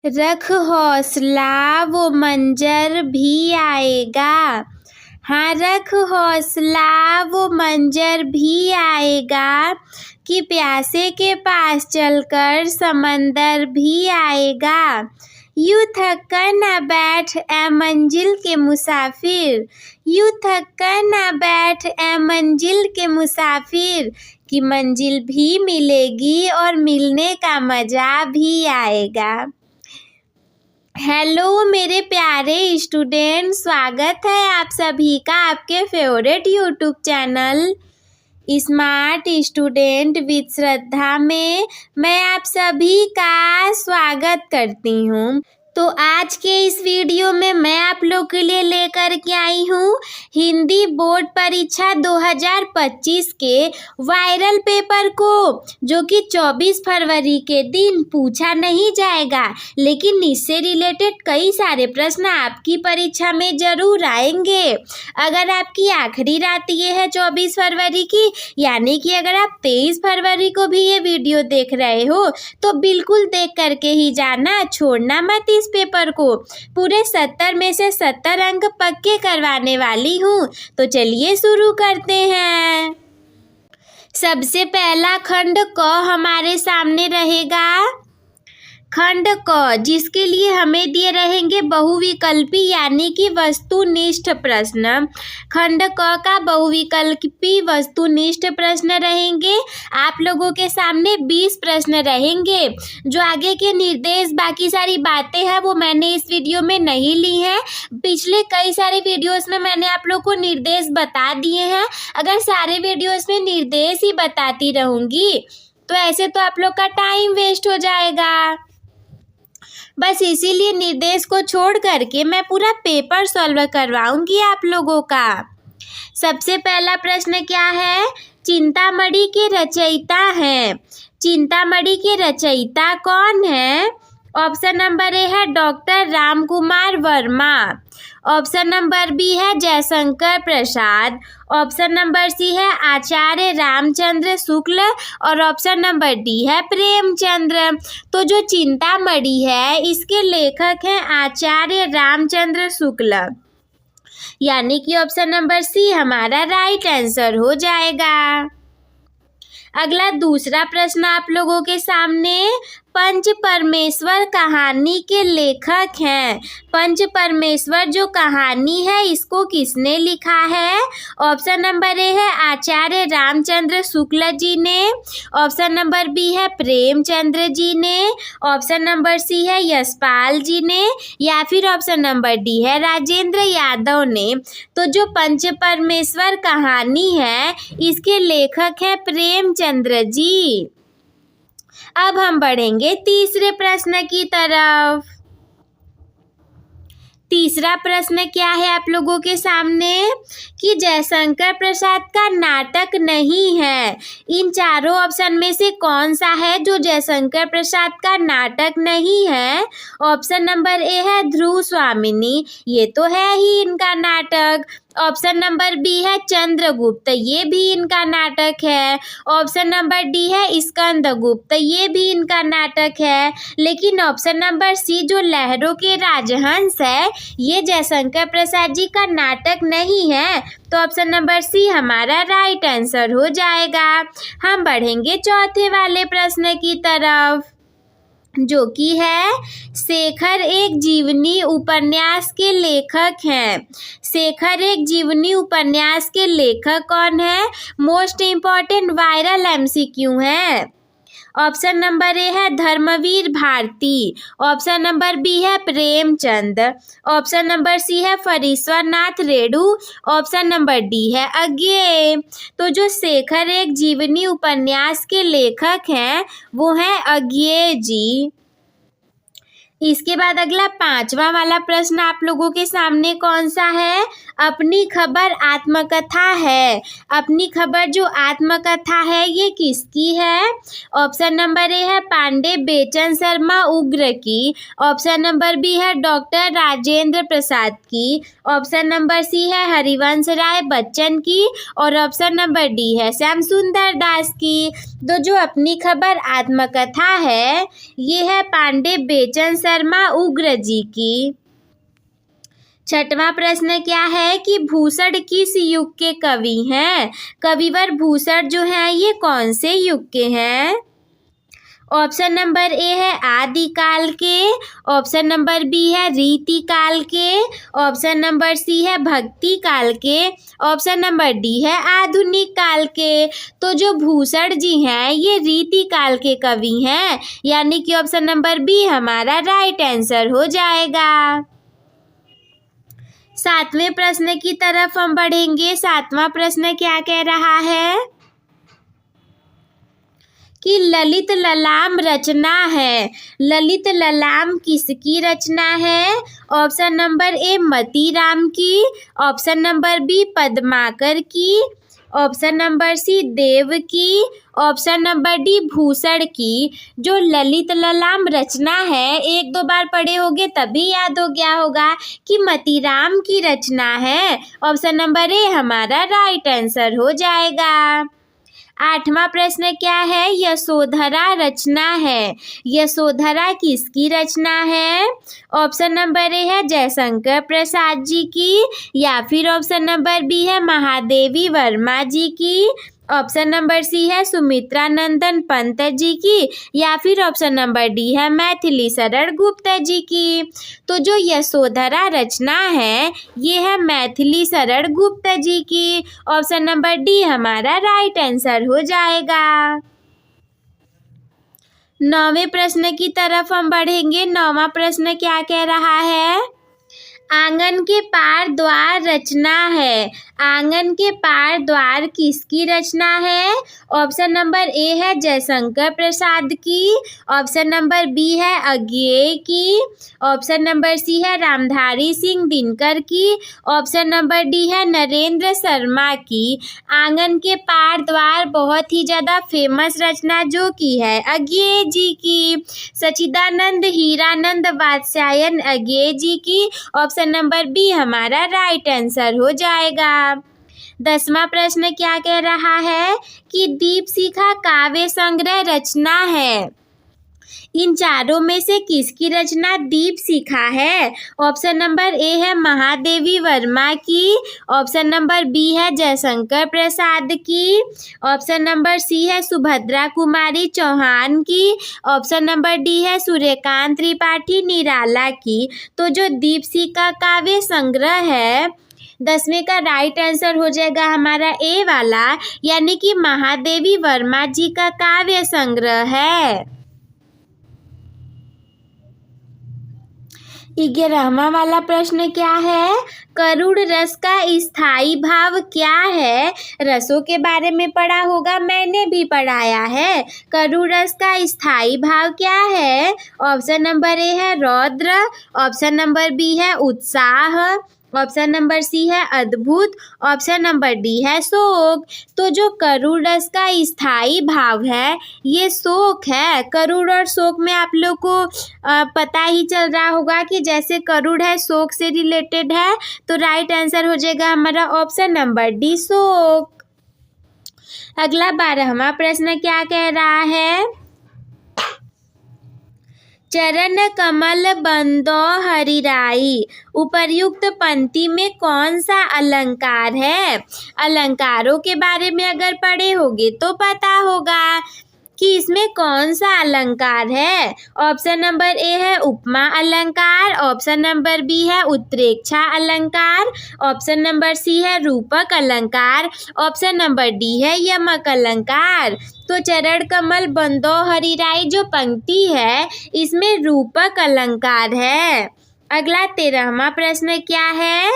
रख हौसला वो मंजर भी आएगा। हाँ, रख हौसला वो मंजर भी आएगा कि प्यासे के पास चलकर समंदर भी आएगा। यूं थक कर न बैठ ए मंजिल के मुसाफिर, यूं थक कर न बैठ ए मंजिल के मुसाफिर कि मंजिल भी मिलेगी और मिलने का मज़ा भी आएगा। हेलो मेरे प्यारे स्टूडेंट, स्वागत है आप सभी का आपके favourite YouTube channel smart student with Shraddha में मैं आप सभी का स्वागत करती हूँ। तो आज के इस वीडियो में मैं आप लोग के लिए लेकर के आई हूँ हिंदी बोर्ड परीक्षा 2025 के वायरल पेपर को, जो कि 24 फरवरी के दिन पूछा नहीं जाएगा, लेकिन इससे रिलेटेड कई सारे प्रश्न आपकी परीक्षा में जरूर आएंगे। अगर आपकी आखिरी रात ये है 24 फरवरी की, यानी कि अगर आप 23 फरवरी को भी ये वीडियो देख रहे हो तो बिल्कुल देख करके ही जाना, छोड़ना मत इस पेपर को। पूरे 70 में से 70 अंक पक्के करवाने वाली हूँ। तो चलिए शुरू करते हैं। सबसे पहला खंड क हमारे सामने रहेगा। खंड क, जिसके लिए हमें दिए रहेंगे बहुविकल्पी यानी कि वस्तुनिष्ठ प्रश्न। खंड क का बहुविकल्पी वस्तुनिष्ठ प्रश्न रहेंगे। आप लोगों के सामने 20 प्रश्न रहेंगे। जो आगे के निर्देश बाकी सारी बातें हैं वो मैंने इस वीडियो में नहीं ली हैं। पिछले कई सारे वीडियोस में मैंने आप लोग को निर्देश बता दिए हैं। अगर सारे वीडियोस में निर्देश ही बताती रहूँगी तो ऐसे तो आप लोग का टाइम वेस्ट हो जाएगा। बस इसीलिए निर्देश को छोड़ करके मैं पूरा पेपर सॉल्व करवाऊंगी आप लोगों का। सबसे पहला प्रश्न क्या है? चिंतामणि के रचयिता हैं। चिंतामणि के रचयिता कौन है? ऑप्शन नंबर ए है doctor Ramkumar Verma. Option number B है Jaishankar Prasad. Option number C है आचार्य रामचंद्र शुक्ल और ऑप्शन नंबर डी है प्रेमचंद्र। तो जो चिंतामणि है इसके लेखक हैं आचार्य रामचंद्र शुक्ल, यानी कि ऑप्शन नंबर सी हमारा राइट आंसर हो जाएगा। अगला दूसरा प्रश्न आप लोगों के सामने, पंच परमेश्वर कहानी के लेखक हैं। पंच परमेश्वर जो कहानी है इसको किसने लिखा है? ऑप्शन नंबर ए है आचार्य रामचंद्र शुक्ल जी ने। ऑप्शन नंबर बी है प्रेमचंद्र जी ने। ऑप्शन नंबर सी है यशपाल जी ने, या फिर ऑप्शन नंबर डी है राजेंद्र यादव ने। तो जो पंच परमेश्वर कहानी है इसके लेखक हैं प्रेमचंद्र जी। अब हम बढ़ेंगे तीसरे प्रश्न की तरफ। तीसरा प्रश्न क्या है आप लोगों के सामने कि जयशंकर प्रसाद का नाटक नहीं है। इन चारों ऑप्शन में से कौन सा है जो जयशंकर प्रसाद का नाटक नहीं है? ऑप्शन नंबर ए है ध्रुव स्वामिनी, ये तो है ही इनका नाटक। ऑप्शन नंबर बी है चंद्रगुप्त, ये भी इनका नाटक है। ऑप्शन नंबर डी है स्कंदगुप्त, ये भी इनका नाटक है। लेकिन ऑप्शन नंबर सी जो लहरों के राजहंस है ये जयशंकर प्रसाद जी का नाटक नहीं है। तो ऑप्शन नंबर सी हमारा राइट आंसर हो जाएगा। हम बढ़ेंगे चौथे वाले प्रश्न की तरफ, जो कि है शेखर एक जीवनी उपन्यास के लेखक हैं। शेखर एक जीवनी उपन्यास के लेखक कौन है? मोस्ट इम्पॉर्टेंट वायरल एमसीक्यू है। ऑप्शन नंबर ए है Dharamvir Bharati. Option number B है प्रेमचंद। ऑप्शन नंबर सी है Phanishwar Nath Renu. Option number D है अज्ञेय। तो जो शेखर एक जीवनी उपन्यास के लेखक हैं वो हैं अज्ञेय जी। इसके बाद अगला पांचवा वाला प्रश्न आप लोगों के सामने कौन सा है? अपनी खबर आत्मकथा है। अपनी खबर जो आत्मकथा है ये किसकी है? ऑप्शन नंबर ए है पांडे बेचन शर्मा उग्र की। ऑप्शन नंबर बी है डॉक्टर राजेंद्र प्रसाद की। ऑप्शन नंबर सी है हरिवंश राय बच्चन की और ऑप्शन नंबर डी है श्याम सुंदर दास की। तो जो अपनी खबर आत्मकथा है ये है पांडे बेचन शर्मा उग्र जी की। छठवां प्रश्न क्या है कि भूषण किस युग के कवि हैं? कविवर भूषण जो है ये कौन से युग के हैं? ऑप्शन नंबर ए है आदिकाल के, ऑप्शन नंबर बी है रीति काल के, ऑप्शन नंबर सी है भक्ति काल के, ऑप्शन नंबर डी है आधुनिक काल के। तो जो भूषण जी हैं ये रीति काल के कवि हैं, यानी कि ऑप्शन नंबर बी हमारा राइट आंसर हो जाएगा। सातवें प्रश्न की तरफ हम बढ़ेंगे। सातवां प्रश्न क्या कह रहा है कि ललित ललाम रचना है। ललित ललाम किसकी रचना है? ऑप्शन नंबर ए मतीराम की, ऑप्शन नंबर बी पद्माकर की, ऑप्शन नंबर सी देव की, ऑप्शन नंबर डी भूषण की। जो ललित ललाम रचना है, एक दो बार पढ़े होगे तभी याद हो गया होगा कि मतीराम की रचना है। ऑप्शन नंबर ए हमारा राइट आंसर हो जाएगा। आठवां प्रश्न क्या है? यशोधरा रचना है। यशोधरा किसकी रचना है? ऑप्शन नंबर ए है जयशंकर प्रसाद जी की, या फिर ऑप्शन नंबर बी है महादेवी वर्मा जी की, ऑप्शन नंबर सी है सुमित्रा नंदन पंत जी की, या फिर ऑप्शन नंबर डी है मैथिली शरण गुप्त जी की। तो जो यशोधरा रचना है ये है मैथिली शरण गुप्त जी की। ऑप्शन नंबर डी हमारा राइट आंसर हो जाएगा। नौवें प्रश्न की तरफ हम बढ़ेंगे। नौवां प्रश्न क्या कह रहा है? आंगन के पार द्वार रचना है। आंगन के पार द्वार किसकी रचना है? ऑप्शन नंबर ए है जयशंकर प्रसाद की, ऑप्शन नंबर बी है अज्ञेय की, ऑप्शन नंबर सी है रामधारी सिंह दिनकर की, ऑप्शन नंबर डी है नरेंद्र शर्मा की। आंगन के पार द्वार बहुत ही ज़्यादा फेमस रचना जो की है अज्ञेय जी की, सच्चिदानंद हीरानंद वात्स्यायन अज्ञेय जी की। ऑप्शन नंबर बी हमारा राइट आंसर हो जाएगा। 10वां प्रश्न क्या कह रहा है कि दीपशिखा काव्य संग्रह रचना है। इन चारों में से किसकी रचना दीपशिखा है? ऑप्शन नंबर ए है महादेवी वर्मा की, ऑप्शन नंबर बी है जयशंकर प्रसाद की, ऑप्शन नंबर सी है सुभद्रा कुमारी चौहान की, ऑप्शन नंबर डी है सूर्यकांत त्रिपाठी निराला की। तो जो दीपशिखा काव्य संग्रह है 10वें का राइट आंसर हो जाएगा हमारा ए वाला, यानी कि महादेवी वर्मा जी का काव्य संग्रह है। 11वां वाला प्रश्न क्या है? करुण रस का स्थायी भाव क्या है? रसों के बारे में पढ़ा होगा, मैंने भी पढ़ाया है। करुण रस का स्थायी भाव क्या है? ऑप्शन नंबर ए है रौद्र, ऑप्शन नंबर बी है उत्साह, ऑप्शन नंबर सी है अद्भुत, ऑप्शन नंबर डी है शोक। तो जो करुण रस का स्थायी भाव है ये शोक है। करुण और शोक में आप लोग को पता ही चल रहा होगा कि जैसे करुण है शोक से रिलेटेड है, तो राइट आंसर हो जाएगा हमारा ऑप्शन नंबर डी शोक। अगला 12वां प्रश्न क्या कह रहा है? चरण कमल बंदो हरिराई उपर्युक्त पंक्ति में कौन सा अलंकार है? अलंकारों के बारे में अगर पढ़े होगे तो पता होगा कि इसमें कौन सा अलंकार है। ऑप्शन नंबर ए है उपमा अलंकार, ऑप्शन नंबर बी है उत्प्रेक्षा अलंकार, ऑप्शन नंबर सी है रूपक अलंकार, ऑप्शन नंबर डी है यमक अलंकार। तो चरण कमल बंदो हरिराई जो पंक्ति है इसमें रूपक अलंकार है। अगला 13वां प्रश्न क्या है?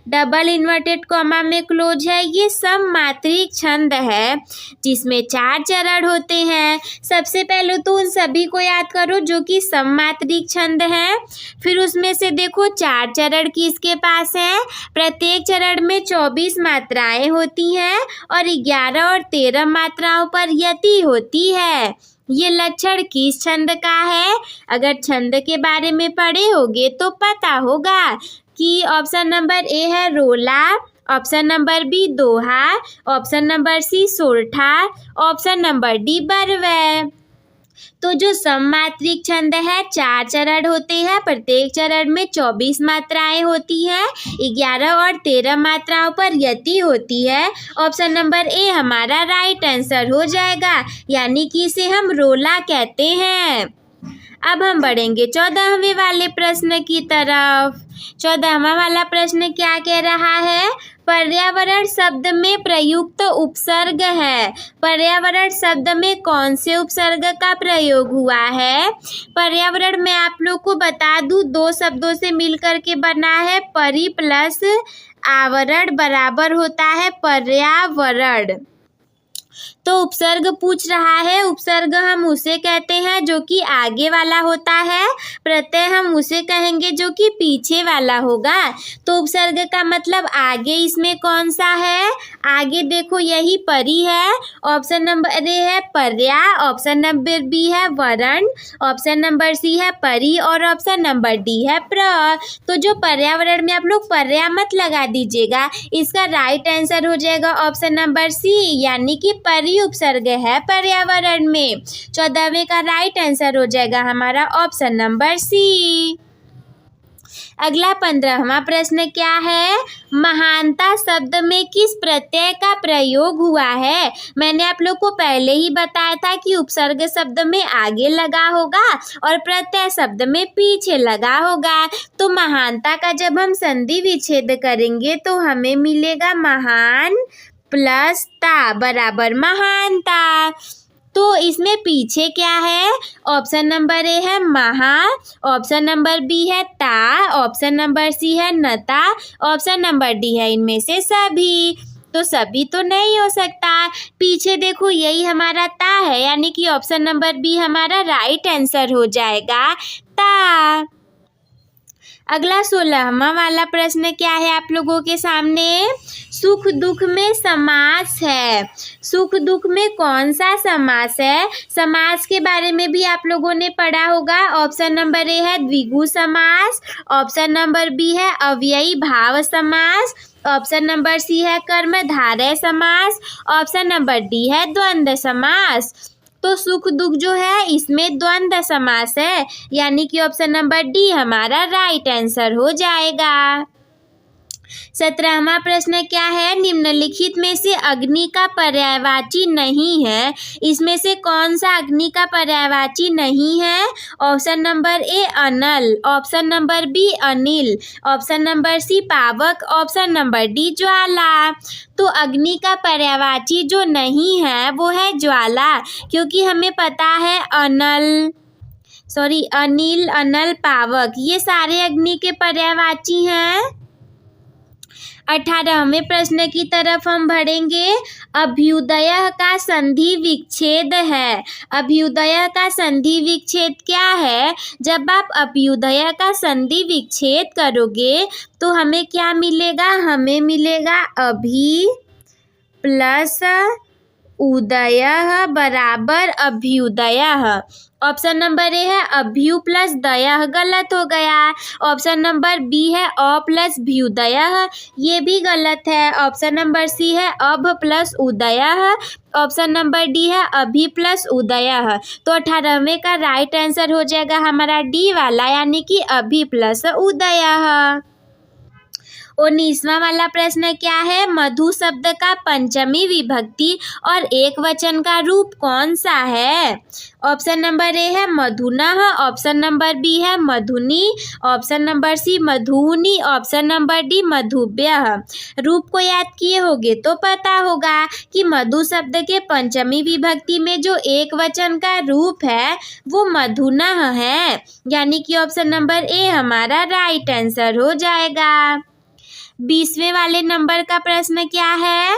डबल इन्वर्टेड कॉमा में क्लोज है। ये सममात्रिक छंद है जिसमें 4 चरण होते हैं। सबसे पहले तो उन सभी को याद करो जो कि सममात्रिक छंद है। फिर उसमें से देखो 4 चरण किसके पास है। प्रत्येक चरण में 24 मात्राएं होती हैं और 11 और 13 मात्राओं पर यति होती है। ये लक्षण किस छंद का है? अगर छंद के बारे में पढ़े होगे तो पता होगा कि ऑप्शन नंबर ए है रोला, ऑप्शन नंबर बी दोहा, ऑप्शन नंबर सी सोरठा, ऑप्शन नंबर डी बरवै। तो जो सममात्रिक छंद है 4 चरण होते हैं, प्रत्येक चरण में 24 मात्राएं होती हैं, 11 और 13 मात्राओं पर यति होती है। ऑप्शन नंबर ए हमारा राइट आंसर हो जाएगा, यानी कि इसे हम रोला कहते हैं। अब हम बढ़ेंगे 14वें वाले प्रश्न की तरफ। 14वां वाला प्रश्न क्या कह रहा है? पर्यावरण शब्द में प्रयुक्त उपसर्ग है। पर्यावरण शब्द में कौन से उपसर्ग का प्रयोग हुआ है? पर्यावरण में आप लोग को बता दूं 2 शब्दों से मिलकर के बना है। परि प्लस आवरण बराबर होता है पर्यावरण। तो उपसर्ग पूछ रहा है। उपसर्ग हम उसे कहते हैं जो कि आगे वाला होता है, प्रत्यय हम उसे कहेंगे जो कि पीछे वाला होगा। तो उपसर्ग का मतलब आगे इसमें कौन सा है? आगे देखो यही परि है। ऑप्शन नंबर ए है पर्या, ऑप्शन नंबर बी है वरण, ऑप्शन नंबर सी है परि और ऑप्शन नंबर डी है प्र। तो जो पर्यावरण में आप लोग पर्या मत लगा दीजिएगा, इसका राइट आंसर हो जाएगा ऑप्शन नंबर सी, यानी कि परि उपसर्ग है पर्यावरण में। 14वें का राइट आंसर हो जाएगा हमारा ऑप्शन नंबर सी। अगला 15वां प्रश्न क्या है? महानता शब्द में किस प्रत्यय का प्रयोग हुआ है? मैंने आप लोग को पहले ही बताया था कि उपसर्ग शब्द में आगे लगा होगा और प्रत्यय शब्द में पीछे लगा होगा। तो महानता का जब हम संधि विच्छेद करेंगे तो हमें मिलेगा महान प्लस ता बराबर महानता। तो इसमें पीछे क्या है? ऑप्शन नंबर ए है महा, ऑप्शन नंबर बी है ता, ऑप्शन नंबर सी है नता, ऑप्शन नंबर डी है इनमें से सभी। तो सभी तो नहीं हो सकता, पीछे देखो यही हमारा ता है, यानी कि ऑप्शन नंबर बी हमारा राइट आंसर हो जाएगा ता। अगला 16वां वाला प्रश्न क्या है आप लोगों के सामने? सुख दुख में समास है। सुख दुख में कौन सा समास है? समास के बारे में भी आप लोगों ने पढ़ा होगा। ऑप्शन नंबर ए है द्विगु समास, ऑप्शन नंबर बी है अव्ययी भाव समास, ऑप्शन नंबर सी है कर्मधारय समास, ऑप्शन नंबर डी है द्वंद्व समास। तो सुख दुख जो है इसमें द्वंद्व समास है, यानी कि ऑप्शन नंबर डी हमारा राइट आंसर हो जाएगा। 17वां प्रश्न क्या है? निम्नलिखित में से अग्नि का पर्यायवाची नहीं है। इसमें से कौन सा अग्नि का पर्यायवाची नहीं है? ऑप्शन नंबर ए अनल, ऑप्शन नंबर बी अनिल, ऑप्शन नंबर सी पावक, ऑप्शन नंबर डी ज्वाला। तो अग्नि का पर्यायवाची जो नहीं है वो है ज्वाला, क्योंकि हमें पता है अनिल, अनल, पावक ये सारे अग्नि के पर्यायवाची हैं। 18वें प्रश्न की तरफ हम बढ़ेंगे। अभ्युदय का संधि विच्छेद है। अभ्युदय का संधि विच्छेद क्या है? जब आप अभ्युदय का संधि विच्छेद करोगे तो हमें क्या मिलेगा? हमें मिलेगा अभि प्लस उदय बराबर अभ्युदय। ऑप्शन नंबर ए है अभ्यु प्लस दय, गलत हो गया। ऑप्शन नंबर बी है अ प्लस भ्युदय, ये भी गलत है। ऑप्शन नंबर सी है अभ प्लस उदय, ऑप्शन नंबर डी है अभि प्लस उदय। तो 18वें का राइट आंसर हो जाएगा हमारा डी वाला, यानी कि अभि प्लस उदय। 19वां वाला प्रश्न क्या है? मधु शब्द का पंचमी विभक्ति और एक वचन का रूप कौन सा है? ऑप्शन नंबर ए है मधुनः, ऑप्शन नंबर बी है मधुनी, ऑप्शन नंबर सी मधुनी, ऑप्शन नंबर डी मधुव्यः। रूप को याद किए होगे तो पता होगा कि मधु शब्द के पंचमी विभक्ति में जो एक वचन का रूप है वो मधुनः है, यानी कि ऑप्शन नंबर ए हमारा राइट आंसर हो जाएगा। 20वें वाले नंबर का प्रश्न क्या है?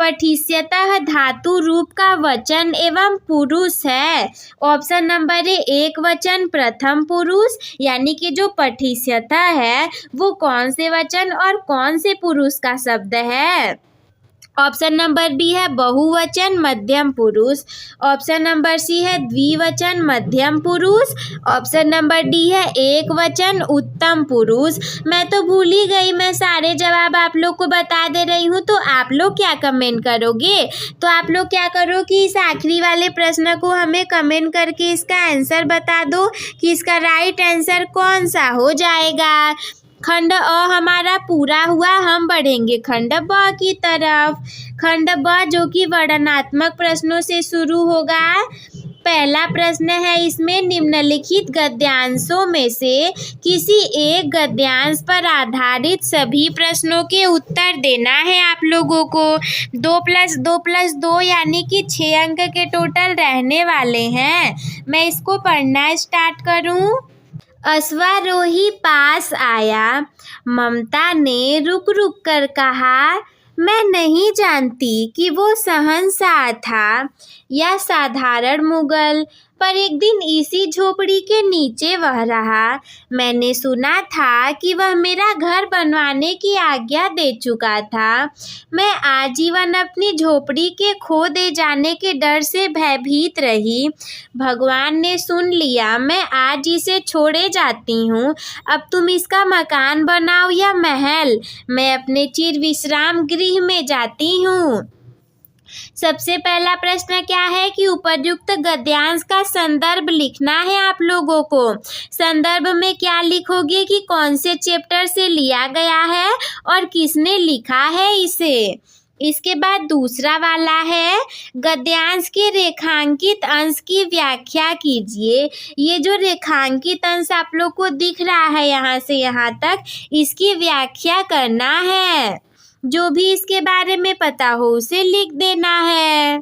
पठिष्यतः धातु रूप का वचन एवं पुरुष है। ऑप्शन नंबर ए एक वचन प्रथम पुरुष, यानी कि जो पठिष्यतः है वो कौन से वचन और कौन से पुरुष का शब्द है? ऑप्शन नंबर बी है बहुवचन मध्यम पुरुष। ऑप्शन नंबर सी है द्विवचन मध्यम पुरुष। ऑप्शन नंबर डी है एक वचन उत्तम पुरुष। मैं तो भूल ही गई, मैं सारे जवाब आप लोग को बता दे रही हूँ, तो आप लोग क्या कमेंट करोगे? तो आप लोग क्या करो कि इस आखिरी वाले प्रश्न को हमें कमेंट करके इसका आंसर बता दो कि इसका राइट आंसर कौन सा हो जाएगा। खंड अ हमारा पूरा हुआ, हम बढ़ेंगे खंड ब की तरफ। खंड ब जो कि वर्णनात्मक प्रश्नों से शुरू होगा। पहला प्रश्न है इसमें, निम्नलिखित गद्यांशों में से किसी एक गद्यांश पर आधारित सभी प्रश्नों के उत्तर देना है आप लोगों को। 2+2+2 यानी कि 6 अंक के टोटल रहने वाले हैं। मैं इसको पढ़ना स्टार्ट करूं। अश्वारोही पास आया, ममता ने रुक रुक कर कहा, मैं नहीं जानती कि वो शहंशाह था या साधारण मुगल, पर एक दिन इसी झोपड़ी के नीचे वह रहा। मैंने सुना था कि वह मेरा घर बनवाने की आज्ञा दे चुका था। मैं आजीवन अपनी झोपड़ी के खो दे जाने के डर से भयभीत रही। भगवान ने सुन लिया, मैं आज इसे छोड़े जाती हूँ। अब तुम इसका मकान बनाओ या महल, मैं अपने चिर विश्राम गृह में जाती हूँ। सबसे पहला प्रश्न क्या है कि उपर्युक्त गद्यांश का संदर्भ लिखना है आप लोगों को। संदर्भ में क्या लिखोगे कि कौन से चैप्टर से लिया गया है और किसने लिखा है इसे। इसके बाद दूसरा वाला है, गद्यांश के रेखांकित अंश की व्याख्या कीजिए। ये जो रेखांकित अंश आप लोग को दिख रहा है यहाँ से यहाँ तक, इसकी व्याख्या करना है। जो भी इसके बारे में पता हो उसे लिख देना है।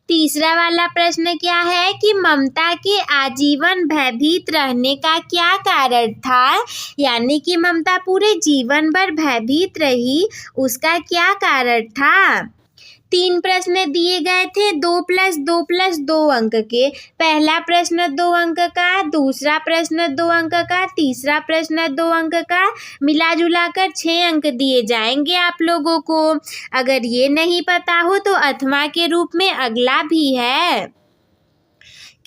तीसरा वाला प्रश्न क्या है कि ममता के आजीवन भयभीत रहने का क्या कारण था, यानी कि ममता पूरे जीवन भर भयभीत रही, उसका क्या कारण था। 3 प्रश्न दिए गए थे 2+2+2 अंक के। पहला प्रश्न 2 अंक का, दूसरा प्रश्न 2 अंक का, तीसरा प्रश्न 2 अंक का, मिला जुला कर 6 अंक दिए जाएंगे आप लोगों को। अगर ये नहीं पता हो तो अथवा के रूप में अगला भी है।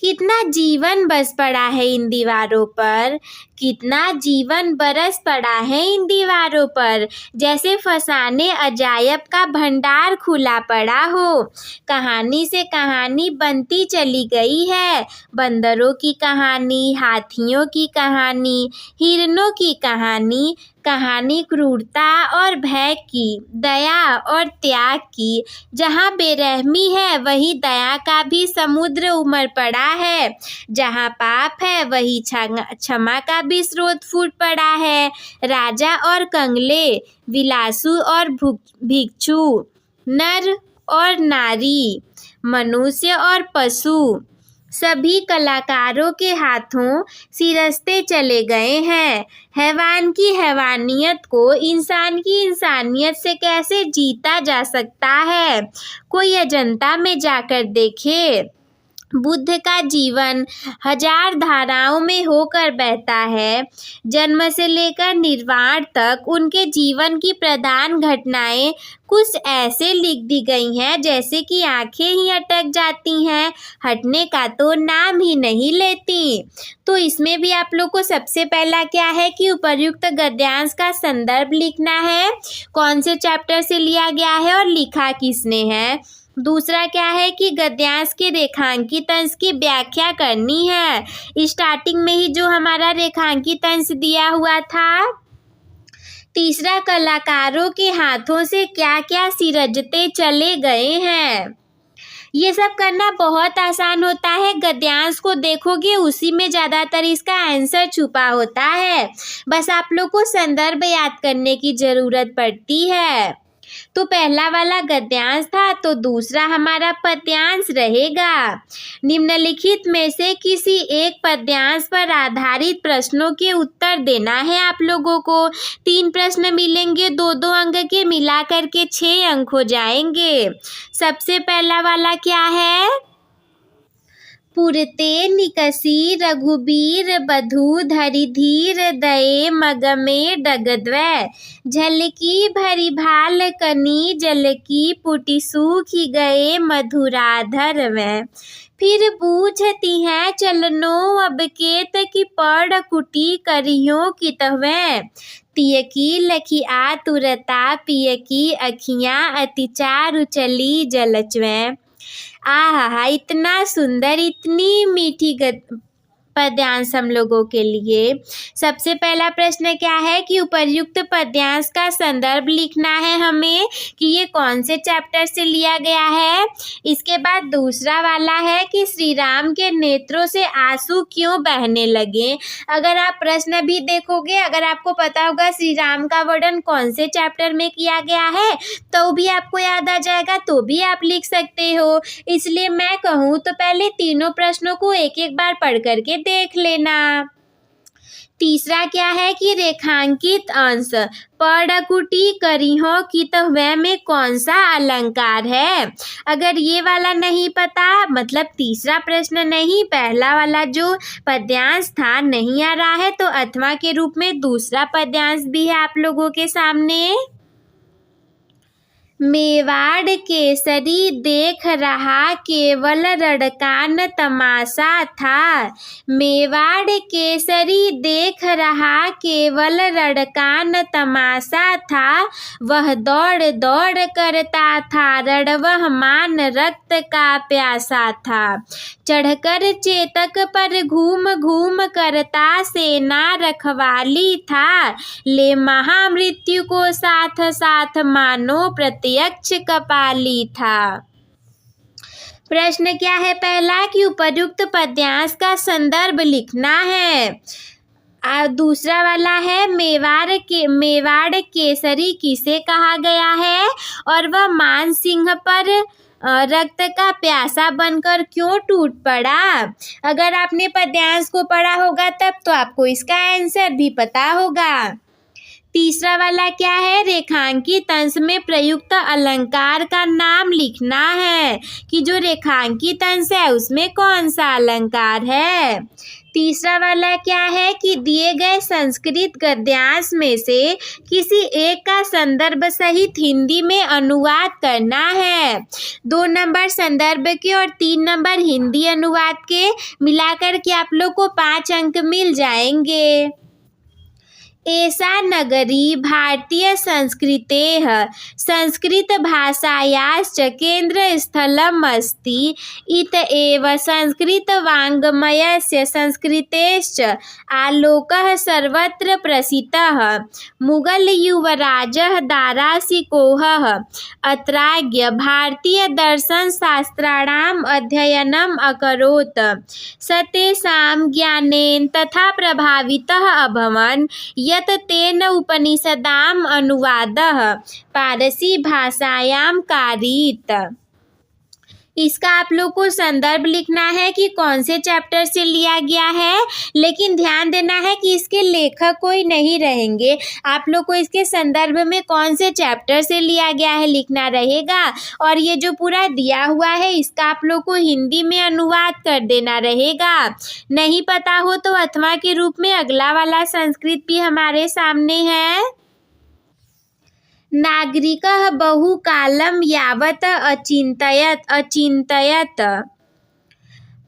कितना जीवन बस पड़ा है इन दीवारों पर, कितना जीवन बरस पड़ा है इन दीवारों पर, जैसे फसाने अजायब का भंडार खुला पड़ा हो। कहानी से कहानी बनती चली गई है। बंदरों की कहानी, हाथियों की कहानी, हिरणों की कहानी, कहानी क्रूरता और भय की, दया और त्याग की। जहाँ बेरहमी है वही दया का भी समुद्र उमड़ पड़ा है। जहाँ पाप है वही क्षमा का भी स्रोत फूट पड़ा है। राजा और कंगले, विलासु और भिक्षु, नर और नारी, मनुष्य और पशु, सभी कलाकारों के हाथों सिरसते चले गए हैं। हैवान की हैवानियत को इंसान की इंसानियत से कैसे जीता जा सकता है, कोई अजंता में जाकर देखे। बुद्ध का जीवन 1000 धाराओं में होकर बहता है। जन्म से लेकर निर्वाण तक उनके जीवन की प्रधान घटनाएं कुछ ऐसे लिख दी गई हैं जैसे कि आंखें ही अटक जाती हैं, हटने का तो नाम ही नहीं लेती। तो इसमें भी आप लोग को सबसे पहला क्या है कि उपर्युक्त गद्यांश का संदर्भ लिखना है, कौन से चैप्टर से लिया गया है और लिखा किसने है। दूसरा क्या है कि गद्यांश के रेखांकित अंश की व्याख्या करनी है। स्टार्टिंग में ही जो हमारा रेखांकित अंश दिया हुआ था। तीसरा, कलाकारों के हाथों से क्या क्या सिरजते चले गए हैं। ये सब करना बहुत आसान होता है। गद्यांश को देखोगे उसी में ज़्यादातर इसका आंसर छुपा होता है। बस आप लोग को संदर्भ याद करने की ज़रूरत पड़ती है। तो पहला वाला गद्यांश था, तो दूसरा हमारा पद्यांश रहेगा। निम्नलिखित में से किसी एक पद्यांश पर आधारित प्रश्नों के उत्तर देना है आप लोगों को। 3 प्रश्न मिलेंगे 2-2 अंक के, मिला करके 6 अंक हो जाएंगे। सबसे पहला वाला क्या है, पुरते निकसी रघुबीर बधू धरि धीर दये मगमे डगद्वै झलकी भरी भाल कनी जलकी पुटि सूखी गए मधुराधर वै फिर बूझती हैं चलनो अब केत की पड़ कुटी करियो कितवै तियकी लखी आतुरता पियकी अखियाँ अति चारु चली जलचवै। आहा, इतना सुंदर, इतनी मीठी पद्यांश हम लोगों के लिए। सबसे पहला प्रश्न क्या है कि उपर्युक्त पद्यांश का संदर्भ लिखना है हमें कि ये कौन से चैप्टर से लिया गया है। इसके बाद दूसरा वाला है कि श्री राम के नेत्रों से आंसू क्यों बहने लगे। अगर आप प्रश्न भी देखोगे, अगर आपको पता होगा श्री राम का वर्णन कौन से चैप्टर में किया गया है तो भी आपको याद आ जाएगा, तो भी आप लिख सकते हो। इसलिए मैं कहूँ तो पहले तीनों प्रश्नों को एक एक बार पढ़ करके देख लेना। तीसरा क्या है कि रेखांकित अंश पड़कुटी करिहो कितवै में कौन सा अलंकार है। अगर ये वाला नहीं पता, मतलब तीसरा प्रश्न नहीं, पहला वाला जो पद्यांश था नहीं आ रहा है, तो अथवा के रूप में दूसरा पद्यांश भी है आप लोगों के सामने। मेवाड़ केसरी देख रहा केवल रड़कान तमाशा था। मेवाड़ केसरी देख रहा केवल रड़कान तमाशा था। वह दौड़ दौड़ करता था रड़वह मान रक्त का प्यासा था। चढ़कर चेतक पर घूम घूम करता सेना रखवाली था। ले महामृत्यु को साथ साथ मानो प्रत्यक्ष कपाली था। प्रश्न क्या है पहला कि उपर्युक्त पद्यांश का संदर्भ लिखना है। दूसरा वाला है मेवाड़ केसरी किसे कहा गया है और वह मान सिंह पर रक्त का प्यासा बनकर क्यों टूट पड़ा। अगर आपने पद्यांश को पढ़ा होगा तब तो आपको इसका आंसर भी पता होगा। तीसरा वाला क्या है, रेखांकित अंश में प्रयुक्त अलंकार का नाम लिखना है कि जो रेखांकित अंश है उसमें कौन सा अलंकार है। तीसरा वाला क्या है कि दिए गए संस्कृत गद्यांश में से किसी एक का संदर्भ सहित हिंदी में अनुवाद करना है। 2 नंबर संदर्भ के और 3 नंबर हिंदी अनुवाद के मिलाकर के आप लोग को 5 अंक मिल जाएंगे। एषा नगरी भारतीय संस्कृतेः संस्कृत भाषायाश्च केन्द्रस्थलम् अस्ति। इत एव संस्कृत वाङ्मयस्य संस्कृतेश्च आलोकः सर्वत्र प्रसिद्धः। मुगल युवराजः दाराशिकोहः अत्राज्ञ भारतीय दर्शन शास्त्राणाम् अध्ययनम् अकरोत्। स तेषां ज्ञानेन तथा प्रभावितः अभवन् यत् तेन उपनिषदाम् अनुवादः पारसी भाषायां कारित। इसका आप लोग को संदर्भ लिखना है कि कौन से चैप्टर से लिया गया है, लेकिन ध्यान देना है कि इसके लेखक कोई नहीं रहेंगे। आप लोग को इसके संदर्भ में कौन से चैप्टर से लिया गया है लिखना रहेगा। और ये जो पूरा दिया हुआ है इसका आप लोग को हिंदी में अनुवाद कर देना रहेगा। नहीं पता हो तो अथवा के रूप में अगला वाला संस्कृत भी हमारे सामने है। नागरिकः बहुकालं यावत् अचिन्तयत्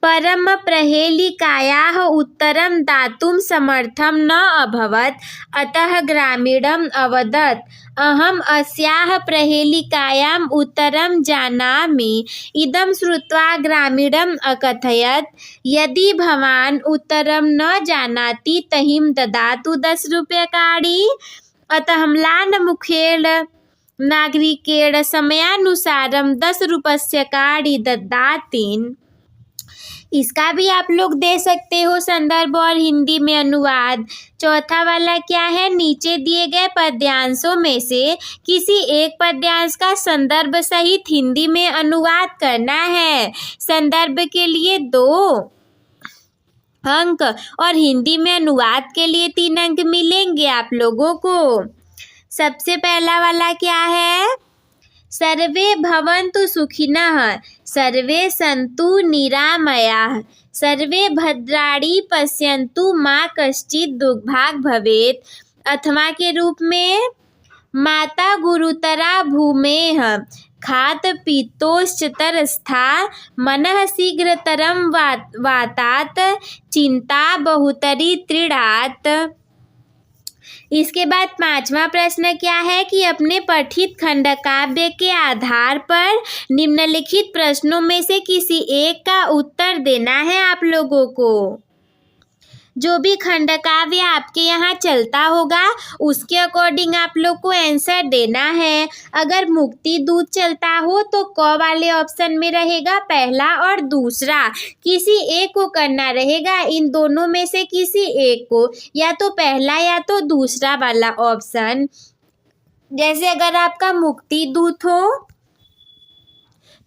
परम प्रहेलिकायाः उत्तरं दातुं समर्थं न अभवत्। अतः ग्रामीणम् अवदत् अहम् अस्याः प्रहेलिकायाम् उत्तरं जानामि। इदं श्रुत्वा ग्रामीणम् अकथयत् यदि भवान् उत्तरं न जानाति तर्हि ददातु 10 रूप्यकाणि। अतः म्लानमुखेन नागरिकेण समयानुसारं 10 रूप्यकाणि ददाति। इसका भी आप लोग दे सकते हो संदर्भ और हिंदी में अनुवाद। चौथा वाला क्या है, नीचे दिए गए पद्यांशों में से किसी एक पद्यांश का संदर्भ सहित हिंदी में अनुवाद करना है। संदर्भ के लिए 2 अंक और हिंदी में अनुवाद के लिए 3 अंक मिलेंगे आप लोगों को। सबसे पहला वाला क्या है, सर्वे भवन्तु सुखिनः, सर्वे सन्तु निरामयाः, सर्वे भद्राणि पश्यन्तु मा कश्चित् दुर्भाग् भवेत्। अथवा के रूप में माता गुरुतरा भूमेः खात पीतोश्चतरस्था, मनः शीघ्रतरं वातात् चिंता बहुतरी त्रीणात्। इसके बाद पांचवा प्रश्न क्या है कि अपने पठित खंडकाव्य के आधार पर निम्नलिखित प्रश्नों में से किसी एक का उत्तर देना है आप लोगों को। जो भी खंडकाव्य आपके यहाँ चलता होगा उसके अकॉर्डिंग आप लोग को आंसर देना है। अगर मुक्ति दूत चलता हो तो क वाले ऑप्शन में रहेगा पहला और दूसरा, किसी एक को करना रहेगा। इन दोनों में से किसी एक को, या तो पहला या तो दूसरा वाला ऑप्शन। जैसे अगर आपका मुक्ति दूत हो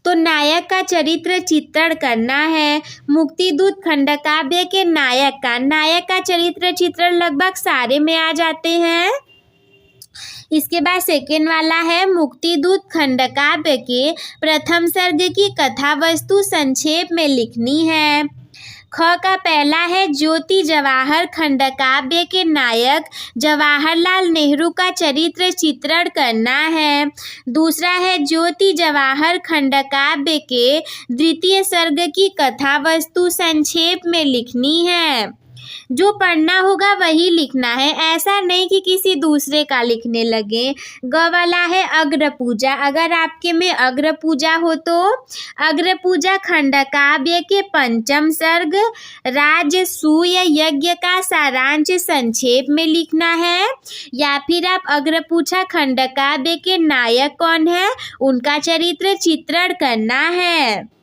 तो नायक का चरित्र चित्रण करना है। मुक्ति दूत खंडकाव्य के नायक का चरित्र चित्रण लगभग सारे में आ जाते हैं। इसके बाद सेकेंड वाला है मुक्ति दूत खंडकाव्य के प्रथम सर्ग की कथा वस्तु संक्षेप में लिखनी है। ख का पहला है ज्योति जवाहर खंडकाव्य के नायक जवाहरलाल नेहरू का चरित्र चित्रण करना है। दूसरा है ज्योति जवाहर खंडकाव्य के द्वितीय सर्ग की कथा वस्तु संक्षेप में लिखनी है। जो पढ़ना होगा वही लिखना है, ऐसा नहीं कि किसी दूसरे का लिखने लगे। ग वाला है अग्र पूजा। अगर आपके में अग्र पूजा हो तो अग्र पूजा खंडकाव्य के पंचम सर्ग राजसूय यज्ञ का सारांश संक्षेप में लिखना है। या फिर आप अग्र पूजा खंडकाव्य के नायक कौन है उनका चरित्र चित्रण करना है।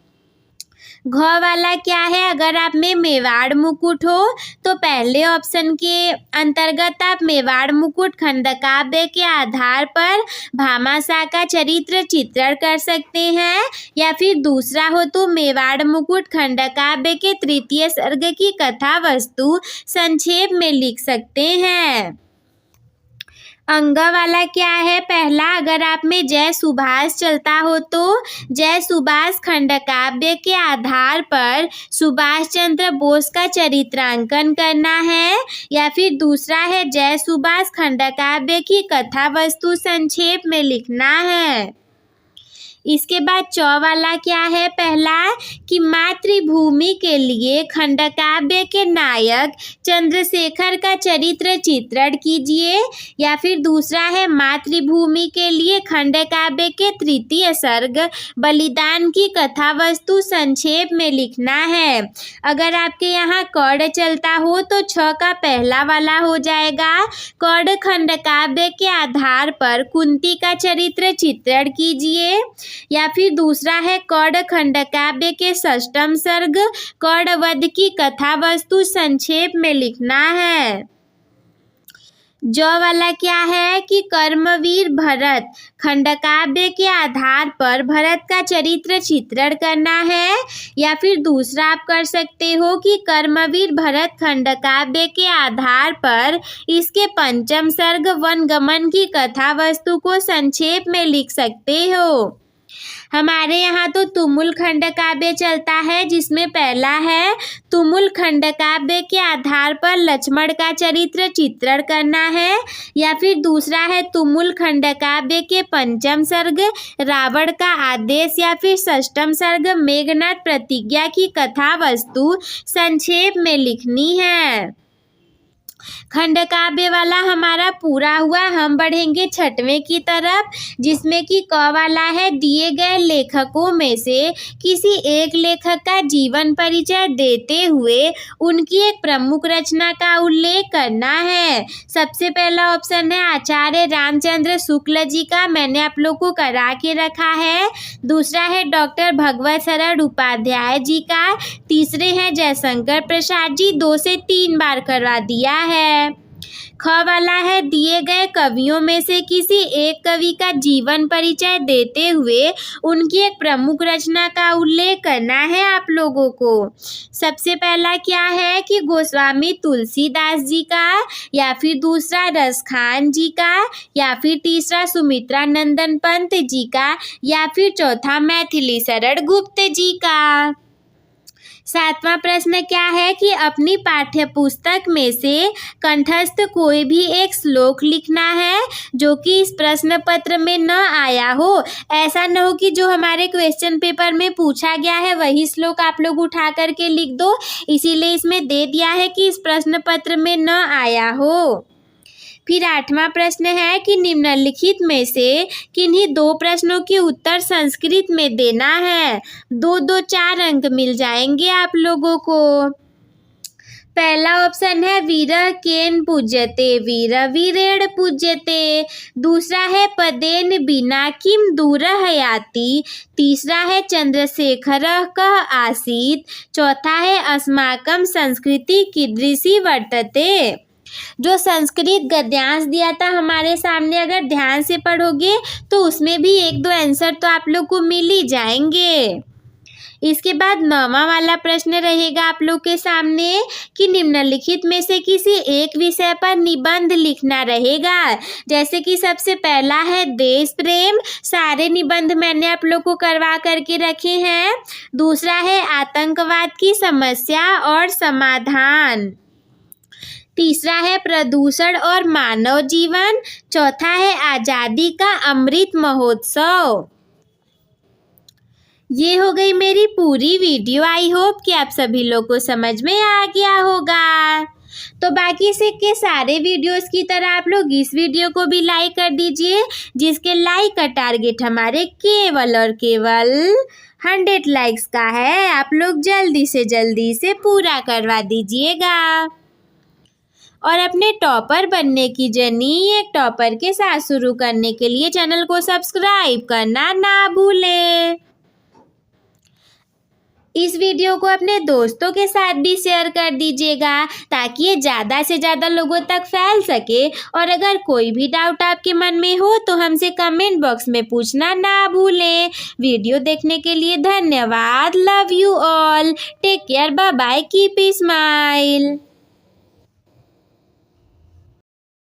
घ वाला क्या है, अगर आप में मेवाड़ मुकुट हो तो पहले ऑप्शन के अंतर्गत आप मेवाड़ मुकुट खंडकाव्य के आधार पर भामाशाह का चरित्र चित्रण कर सकते हैं। या फिर दूसरा हो तो मेवाड़ मुकुट खंडकाव्य के तृतीय सर्ग की कथा वस्तु संक्षेप में लिख सकते हैं। अंग वाला क्या है, पहला अगर आप में जय सुभाष चलता हो तो जय सुभाष खंडकाव्य के आधार पर सुभाष चंद्र बोस का चरित्रांकन करना है। या फिर दूसरा है जय सुभाष खंडकाव्य की कथा वस्तु संक्षेप में लिखना है। इसके बाद चौ वाला क्या है, पहला कि मातृभूमि के लिए खंडकाव्य के नायक चंद्रशेखर का चरित्र चित्रण कीजिए। या फिर दूसरा है मातृभूमि के लिए खंडकाव्य के तृतीय सर्ग बलिदान की कथा वस्तु संक्षेप में लिखना है। अगर आपके यहाँ कर्ण चलता हो तो छ का पहला वाला हो जाएगा। कर्ण खंडकाव्य के आधार पर कुंती का चरित्र चित्रण कीजिए। या फिर दूसरा है कर्ण खंडकाव्य के षष्ठम सर्ग कर्णवध की कथा वस्तु संक्षेप में लिखना है। जो वाला क्या है कि कर्मवीर भरत खंडकाव्य के आधार पर भरत का चरित्र चित्रण करना है। या फिर दूसरा आप कर सकते हो कि कर्मवीर भरत खंडकाव्य के आधार पर इसके पंचम सर्ग वनगमन की कथा वस्तु को संक्षेप में लिख सकते हो। हमारे यहाँ तो तुमुल खंडकाव्य चलता है जिसमें पहला है तुमुल खंडकाव्य के आधार पर लक्ष्मण का चरित्र चित्रण करना है। या फिर दूसरा है तुमुल खंडकाव्य के पंचम सर्ग रावण का आदेश या फिर षष्ठम सर्ग मेघनाद प्रतिज्ञा की कथा वस्तु संक्षेप में लिखनी है। खंडकाव्य वाला हमारा पूरा हुआ। हम बढ़ेंगे छठवें की तरफ जिसमें कि क वाला है दिए गए लेखकों में से किसी एक लेखक का जीवन परिचय देते हुए उनकी एक प्रमुख रचना का उल्लेख करना है। सबसे पहला ऑप्शन है आचार्य रामचंद्र शुक्ल जी का, मैंने आप लोग को करा के रखा है। दूसरा है डॉक्टर भगवत शरण उपाध्याय जी का। तीसरे हैं जयशंकर प्रसाद जी, 2 से 3 बार करवा दिया है। ख वाला है दिए गए कवियों में से किसी एक कवि का जीवन परिचय देते हुए उनकी एक प्रमुख रचना का उल्लेख करना है आप लोगों को। सबसे पहला क्या है कि गोस्वामी तुलसीदास जी का, या फिर दूसरा रसखान जी का, या फिर तीसरा सुमित्रा नंदन पंत जी का, या फिर चौथा मैथिली शरण गुप्त जी का। सातवां प्रश्न क्या है कि अपनी पाठ्य पुस्तक में से कंठस्थ कोई भी एक श्लोक लिखना है जो कि इस प्रश्न पत्र में न आया हो। ऐसा न हो कि जो हमारे क्वेश्चन पेपर में पूछा गया है वही श्लोक आप लोग उठा करके लिख दो, इसीलिए इसमें दे दिया है कि इस प्रश्न पत्र में न आया हो। फिर आठवां प्रश्न है कि निम्नलिखित में से किन्हीं दो प्रश्नों के उत्तर संस्कृत में देना है। 2-2 4 अंक मिल जाएंगे आप लोगों को। पहला ऑप्शन है वीरः केन पूज्यते वीरः वीरेण पूज्यते। दूसरा है पदेन बिना किम दूरः याति। तीसरा है चंद्रशेखरः कः आसीत्। चौथा है अस्माकं संस्कृति कीदृशी वर्तते। जो संस्कृत गद्यांश दिया था हमारे सामने, अगर ध्यान से पढ़ोगे तो उसमें भी 1-2 आंसर तो आप लोग को मिल ही जाएंगे। इसके बाद 9वां वाला प्रश्न रहेगा आप लोग के सामने कि निम्नलिखित में से किसी एक विषय पर निबंध लिखना रहेगा। जैसे कि सबसे पहला है देश प्रेम, सारे निबंध मैंने आप लोग को करवा करके रखे हैं। दूसरा है आतंकवाद की समस्या और समाधान। तीसरा है प्रदूषण और मानव जीवन। चौथा है आज़ादी का अमृत महोत्सव। ये हो गई मेरी पूरी वीडियो। आई होप कि आप सभी लोग को समझ में आ गया होगा। तो बाकी से के सारे वीडियोस की तरह आप लोग इस वीडियो को भी लाइक कर दीजिए, जिसके लाइक का टारगेट हमारे केवल और केवल 100 लाइक्स का है। आप लोग जल्दी से पूरा करवा दीजिएगा और अपने टॉपर बनने की जर्नी एक टॉपर के साथ शुरू करने के लिए चैनल को सब्सक्राइब करना ना भूलें। इस वीडियो को अपने दोस्तों के साथ भी शेयर कर दीजिएगा ताकि ये ज़्यादा से ज़्यादा लोगों तक फैल सके। और अगर कोई भी डाउट आपके मन में हो तो हमसे कमेंट बॉक्स में पूछना ना भूलें। वीडियो देखने के लिए धन्यवाद। Love you all. Take care. Bye bye. Keep smile.